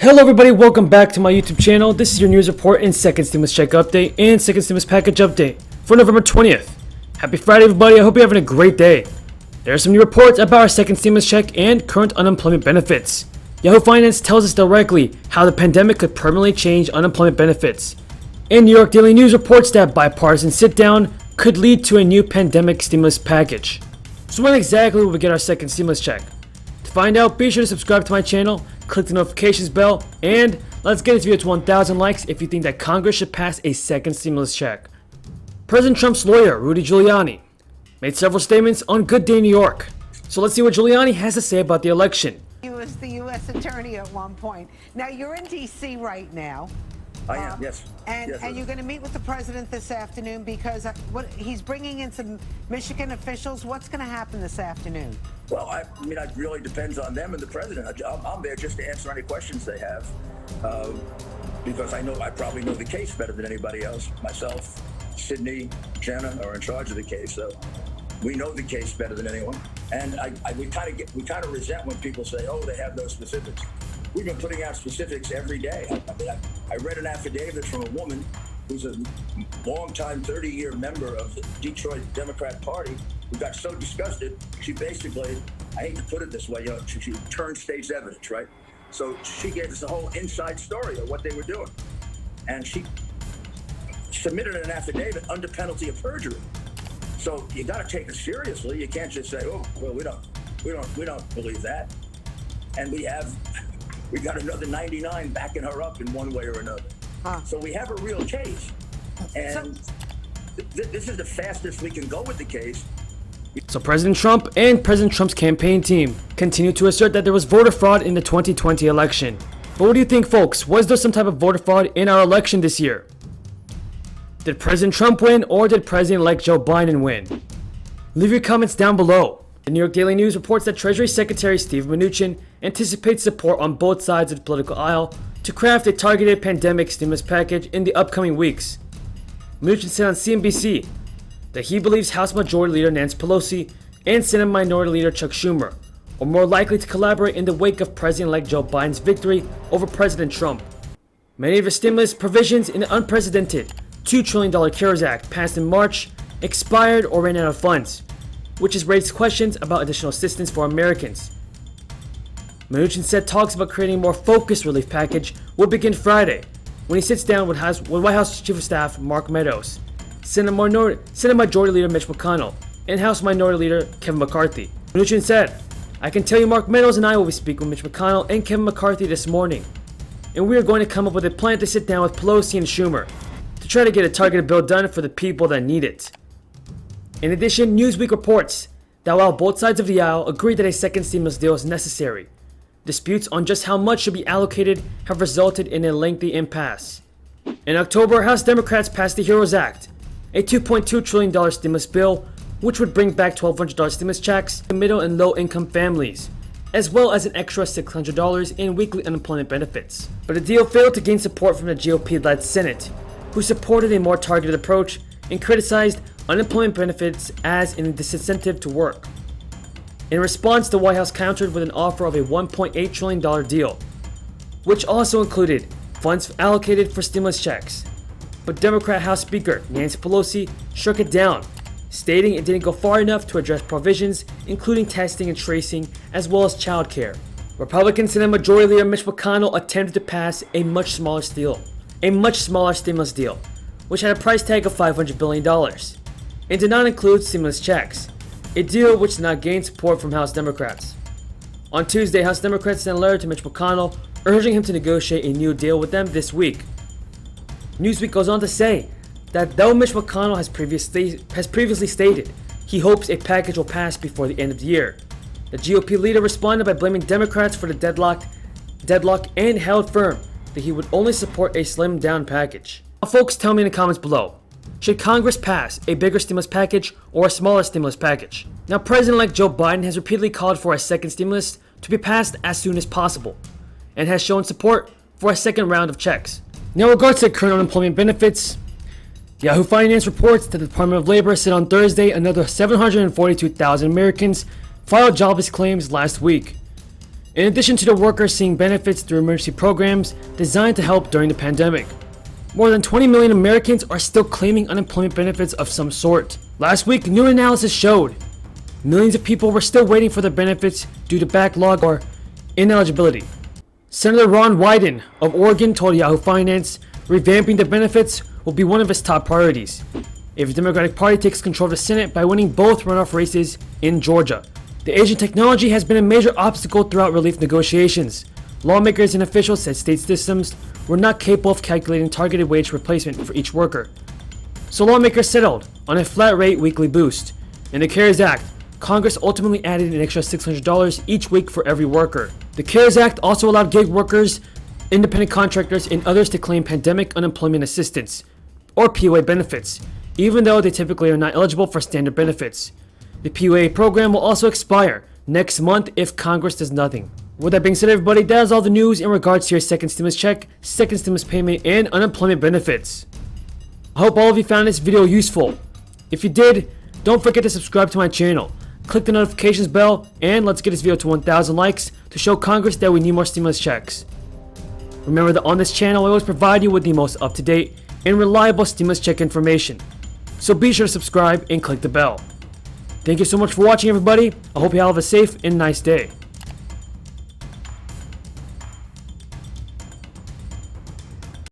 Hello everybody, welcome back to my YouTube channel. This is your news report and second stimulus check update and second stimulus package update for November 20th. Happy Friday everybody, I hope you're having a great day. There are some new reports about our second stimulus check and current unemployment benefits. Yahoo Finance tells us directly how the pandemic could permanently change unemployment benefits. And New York Daily News reports that bipartisan sit-down could lead to a new pandemic stimulus package. So when exactly will we get our second stimulus check? To find out, be sure to subscribe to my channel, click the notifications bell, and let's get this video to 1,000 likes if you think that Congress should pass a second stimulus check. President Trump's lawyer, Rudy Giuliani, made several statements on Good Day New York. So let's see what Giuliani has to say about the election. He was the U.S. attorney at one point. Now you're in D.C. right now. I am, yes. And Yes, you're going to meet with the president this afternoon because he's bringing in some Michigan officials. What's going to happen this afternoon? Well, I mean, it really depends on them and the president. I'm there just to answer any questions they have, because I probably know the case better than anybody else. Myself, Sydney, Jenna are in charge of the case, so we know the case better than anyone. And we kind of resent when people say, "Oh, they have no specifics." We've been putting out specifics every day. I read an affidavit from a woman who's a longtime 30-year member of the Detroit Democrat Party who got so disgusted, she basically, I hate to put it this way, she turned state's evidence, right? So she gave us the whole inside story of what they were doing. And she submitted an affidavit under penalty of perjury. So you got to take it seriously. You can't just say, "Oh, well, we don't believe that." And we got another 99 backing her up in one way or another. So we have a real case. And this is the fastest we can go with the case. So President Trump and President Trump's campaign team continue to assert that there was voter fraud in the 2020 election. But what do you think, folks? Was there some type of voter fraud in our election this year? Did President Trump win, or did President-elect Joe Biden win? Leave your comments down below. The New York Daily News reports that Treasury Secretary Steve Mnuchin anticipates support on both sides of the political aisle to craft a targeted pandemic stimulus package in the upcoming weeks. Mnuchin said on CNBC that he believes House Majority Leader Nancy Pelosi and Senate Minority Leader Chuck Schumer are more likely to collaborate in the wake of President-elect Joe Biden's victory over President Trump. Many of the stimulus provisions in the unprecedented $2 trillion CARES Act passed in March expired or ran out of funds, which has raised questions about additional assistance for Americans. Mnuchin said talks about creating a more focused relief package will begin Friday when he sits down with White House Chief of Staff Mark Meadows, Senate Majority Leader Mitch McConnell, and House Minority Leader Kevin McCarthy. Mnuchin said, "I can tell you Mark Meadows and I will be speaking with Mitch McConnell and Kevin McCarthy this morning, and we are going to come up with a plan to sit down with Pelosi and Schumer to try to get a targeted bill done for the people that need it." In addition, Newsweek reports that while both sides of the aisle agree that a second stimulus deal is necessary, disputes on just how much should be allocated have resulted in a lengthy impasse. In October, House Democrats passed the HEROES Act, a $2.2 trillion stimulus bill which would bring back $1,200 stimulus checks to middle and low income families, as well as an extra $600 in weekly unemployment benefits. But the deal failed to gain support from the GOP-led Senate, who supported a more targeted approach and criticized unemployment benefits as an disincentive to work. In response, the White House countered with an offer of a $1.8 trillion deal, which also included funds allocated for stimulus checks. But Democrat House Speaker Nancy Pelosi struck it down, stating it didn't go far enough to address provisions including testing and tracing as well as child care. Republican Senate Majority Leader Mitch McConnell attempted to pass a much smaller stimulus deal, which had a price tag of $500 billion, and did not include stimulus checks, a deal which did not gain support from House Democrats. On Tuesday, House Democrats sent a letter to Mitch McConnell urging him to negotiate a new deal with them this week. Newsweek goes on to say that though Mitch McConnell has previously stated he hopes a package will pass before the end of the year, the GOP leader responded by blaming Democrats for the deadlock and held firm that he would only support a slimmed down package. Now, folks, tell me in the comments below, should Congress pass a bigger stimulus package or a smaller stimulus package? Now, President-elect Joe Biden has repeatedly called for a second stimulus to be passed as soon as possible, and has shown support for a second round of checks. Now, in regards to current unemployment benefits, Yahoo Finance reports that the Department of Labor said on Thursday another 742,000 Americans filed jobless claims last week. in addition to the workers seeing benefits through emergency programs designed to help during the pandemic. More than 20 million Americans are still claiming unemployment benefits of some sort. Last week, new analysis showed millions of people were still waiting for their benefits due to backlog or ineligibility. Senator Ron Wyden of Oregon told Yahoo Finance revamping the benefits will be one of his top priorities if the Democratic Party takes control of the Senate by winning both runoff races in Georgia. The Asian technology has been a major obstacle throughout relief negotiations. Lawmakers and officials said state systems were not capable of calculating targeted wage replacement for each worker. So lawmakers settled on a flat rate weekly boost. In the CARES Act, Congress ultimately added an extra $600 each week for every worker. The CARES Act also allowed gig workers, independent contractors, and others to claim pandemic unemployment assistance, or PUA benefits, even though they typically are not eligible for standard benefits. The PUA program will also expire next month if Congress does nothing. With that being said, everybody, that is all the news in regards to your second stimulus check, second stimulus payment, and unemployment benefits. I hope all of you found this video useful. If you did, don't forget to subscribe to my channel. Click the notifications bell, and let's get this video to 1,000 likes to show Congress that we need more stimulus checks. Remember that on this channel, I always provide you with the most up-to-date and reliable stimulus check information. So be sure to subscribe and click the bell. Thank you so much for watching, everybody. I hope you all have a safe and nice day.